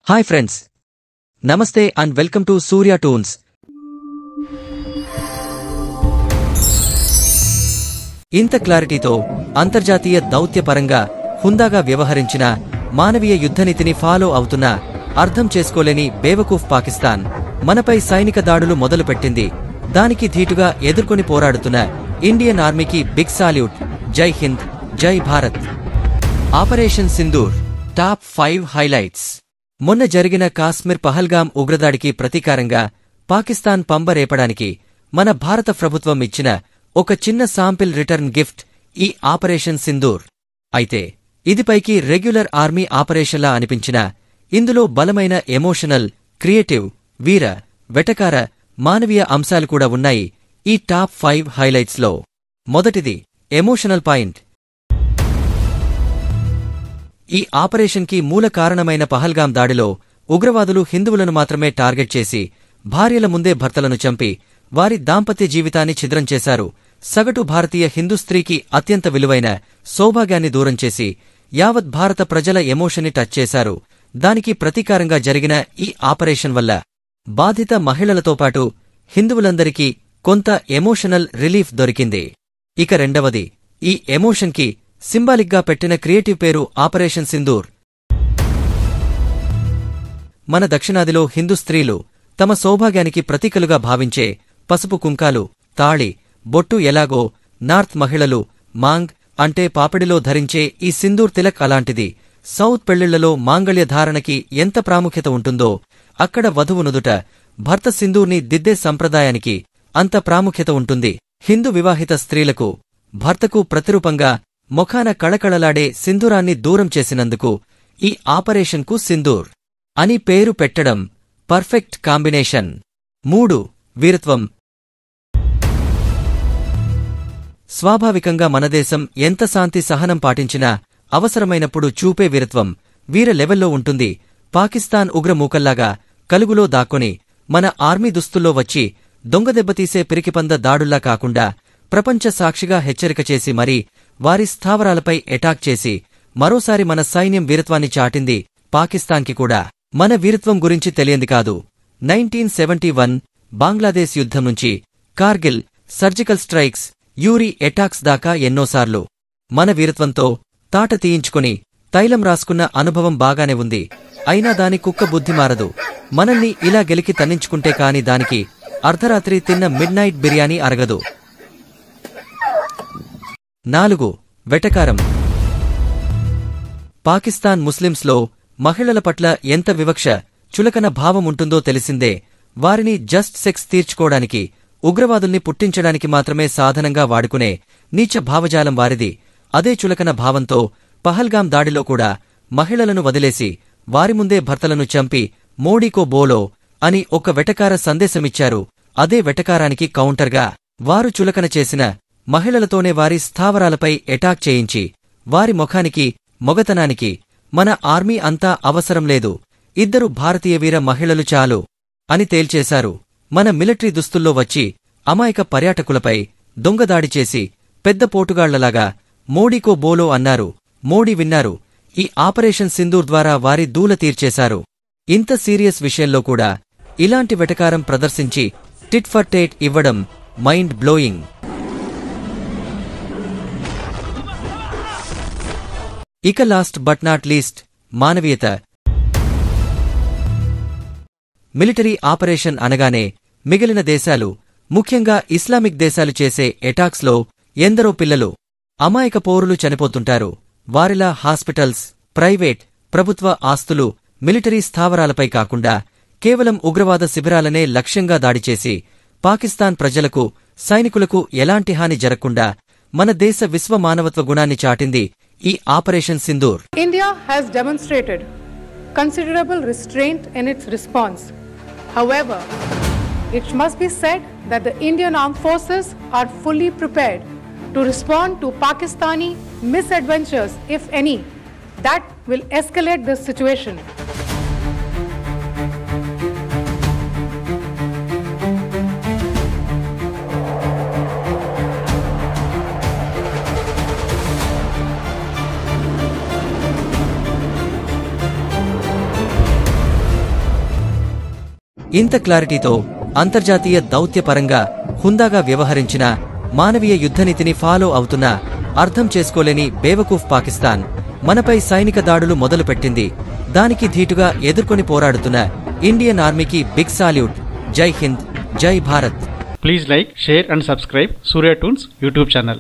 Hi friends. Namaste and welcome to Surya Tones. ఇంత క్లారిటీతో అంతర్జాతీయ దౌత్యపరంగా హుందాగా వ్యవహరించిన మానవీయ యుద్ధనీతిని ఫాలో అవుతున్న అర్థం చేసుకోలేని బేవకూఫ్ పాకిస్తాన్ మనపై సైనిక దాడులు మొదలుపెట్టింది. దానికి ధీటుగా ఎదుర్కొని పోరాడుతున్న ఇండియన్ ఆర్మీకి బిగ్ సాల్యూట్. జై హింద్, జై Bharat. Operation Sindoor top 5 highlights. మొన్న జరిగిన కాశ్మీర్ పహల్గాం ఉగ్రదాడికి ప్రతీకారంగా పాకిస్తాన్ పంబరేపడానికి మన భారత ప్రభుత్వం ఇచ్చిన ఒక చిన్న శాంపిల్ రిటర్న్ గిఫ్ట్ ఈ ఆపరేషన్ సింధూర్. అయితే ఇది పైకి రెగ్యులర్ ఆర్మీ ఆపరేషన్లా అనిపించినా ఇందులో బలమైన ఎమోషనల్, క్రియేటివ్, వీర, వెటకార, మానవీయ అంశాలు కూడా ఉన్నాయి ఈ టాప్ 5 హైలైట్స్లో. మొదటిది ఎమోషనల్ పాయింట్. ఈ ఆపరేషన్కి మూల కారణమైన పహల్గాం దాడిలో ఉగ్రవాదులు హిందువులను మాత్రమే టార్గెట్ చేసి భార్యల ముందే భర్తలను చంపి వారి దాంపత్య జీవితాన్ని ఛిద్రం చేశారు. సగటు భారతీయ హిందూ స్త్రీకి అత్యంత విలువైన సౌభాగ్యాన్ని దూరం చేసి యావత్ భారత ప్రజల ఎమోషన్ని టచ్ చేశారు. దానికి ప్రతీకారంగా జరిగిన ఈ ఆపరేషన్ వల్ల బాధిత మహిళలతో పాటు హిందువులందరికీ కొంత ఎమోషనల్ రిలీఫ్ దొరికింది. ఇక రెండవది, ఈ ఎమోషన్కి సింబాలిక్గా పెట్టిన క్రియేటివ్ పేరు ఆపరేషన్ సింధూర్. మన దక్షిణాదిలో హిందూ స్త్రీలు తమ సౌభాగ్యానికి ప్రతీకలుగా భావించే పసుపు కుంకాలు, తాళి, బొట్టు ఎలాగో నార్త్ మహిళలు మాంగ్ అంటే పాపిడిలో ధరించే ఈ సింధూర్ తిలక్ అలాంటిది. సౌత్ పెళ్లిళ్లలో మాంగళ్య ధారణకి ఎంత ప్రాముఖ్యత ఉంటుందో అక్కడ వధువు నుదుట భర్త సింధూర్ని దిద్దే సంప్రదాయానికి అంత ప్రాముఖ్యత ఉంటుంది. హిందూ వివాహిత స్త్రీలకు భర్తకు ప్రతిరూపంగా ముఖాన కళకళలాడే సింధూరాన్ని దూరం చేసినందుకు ఈ ఆపరేషన్కు సింధూర్ అని పేరు పెట్టడం పర్ఫెక్ట్ కాంబినేషన్. 3. వీరత్వం. స్వాభావికంగా మనదేశం ఎంత శాంతి సహనం పాటించినా అవసరమైనప్పుడు చూపే వీరత్వం వీర లెవెల్లో ఉంటుంది. పాకిస్తాన్ ఉగ్రమూకల్లాగా కలుగులో దాక్కొని మన ఆర్మీ దుస్తుల్లో వచ్చి దొంగదెబ్బతీసే పిరికిపంద దాడుల్లా కాకుండా ప్రపంచ సాక్షిగా హెచ్చరిక చేసి మరీ వారి స్థావరాలపై ఎటాక్ చేసి మరోసారి మన సైన్యం వీరత్వాన్ని చాటింది. పాకిస్తాన్కి కూడా మన వీరత్వం గురించి తెలియంది కాదు. 1971 బంగ్లాదేశ్ యుద్ధం నుంచి Kargil, surgical strikes, Uri attacks దాకా ఎన్నోసార్లు మన వీరత్వంతో తాట తీయించుకుని తైలం రాసుకున్న అనుభవం బాగానే ఉంది. అయినా దాని కుక్క బుద్ధి మారదు. మనల్ని ఇలా గెలికి తన్నించుకుంటే కాని దానికి అర్ధరాత్రి తిన్న మిడ్ నైట్ బిర్యానీ అరగదు. 4. వెటకారం. పాకిస్తాన్ ముస్లింస్లో మహిళల పట్ల ఎంత వివక్ష, చులకన భావం ఉంటుందో తెలిసిందే. వారిని జస్ట్ సెక్స్ తీర్చుకోవడానికి, ఉగ్రవాదుల్ని పుట్టించడానికి మాత్రమే సాధనంగా వాడుకునే నీచ భావజాలం వారిది. అదే చులకన భావంతో పహల్గాం దాడిలో కూడా మహిళలను వదిలేసి వారి ముందే భర్తలను చంపి మోడీకో బోలో అని ఒక వెటకార సందేశమిచ్చారు. అదే వెటకారానికి కౌంటర్గా వారు చులకన చేసిన మహిళలతోనే వారి స్థావరాలపై ఎటాక్ చేయించి వారి ముఖానికి, మొగతనానికి మన ఆర్మీ అంతా అవసరం లేదు, 2 భారతీయ వీర మహిళలు చాలు అని తేల్చేశారు. మన మిలిటరీ దుస్తుల్లో వచ్చి అమాయక పర్యాటకులపై దొంగదాడి చేసి పెద్ద పోటుగాళ్లలాగా మోడీకో బోలో అన్నారు. మోడీ విన్నారు. ఈ ఆపరేషన్ సింధూర్ ద్వారా వారి దూల తీర్చేశారు. ఇంత సీరియస్ విషయంలో కూడా ఇలాంటి వెటకారం ప్రదర్శించి టిట్ ఫర్ టేట్ ఇవ్వడం మైండ్ బ్లోయింగ్. ఇక లాస్ట్ బట్ నాట్ లీస్ట్, మానవీయత. మిలిటరీ ఆపరేషన్ అనగానే మిగిలిన దేశాలు, ముఖ్యంగా ఇస్లామిక్ దేశాలు చేసే ఎటాక్స్లో ఎందరో పిల్లలు, అమాయక పౌరులు చనిపోతుంటారు. వారిలా హాస్పిటల్స్, ప్రైవేట్, ప్రభుత్వ ఆస్తులు, మిలిటరీ స్థావరాలపై కాకుండా కేవలం ఉగ్రవాద శిబిరాలనే లక్ష్యంగా దాడిచేసి పాకిస్తాన్ ప్రజలకు, సైనికులకు ఎలాంటి హాని జరగకుండా మన దేశ విశ్వ మానవత్వ గుణాన్ని చాటింది ఈ operation Sindoor. India has demonstrated considerable restraint in its response. However, it must be said that the Indian Armed Forces are fully prepared to respond to Pakistani misadventures, if any, that will escalate this situation. ఇంత క్లారిటీతో అంతర్జాతీయ దౌత్యపరంగా హుందాగా వ్యవహరించిన మానవీయ యుద్ధనీతిని follow అవుతున్న అర్థం చేసుకోలేని బేవకూఫ్ పాకిస్తాన్ మనపై సైనిక దాడులు మొదలుపెట్టింది. దానికి ధీటుగా ఎదుర్కొని పోరాడుతున్న ఇండియన్ ఆర్మీకి బిగ్ సాల్యూట్. జై హింద్, జై Bharat. Please like, share and subscribe Surya Toons YouTube channel.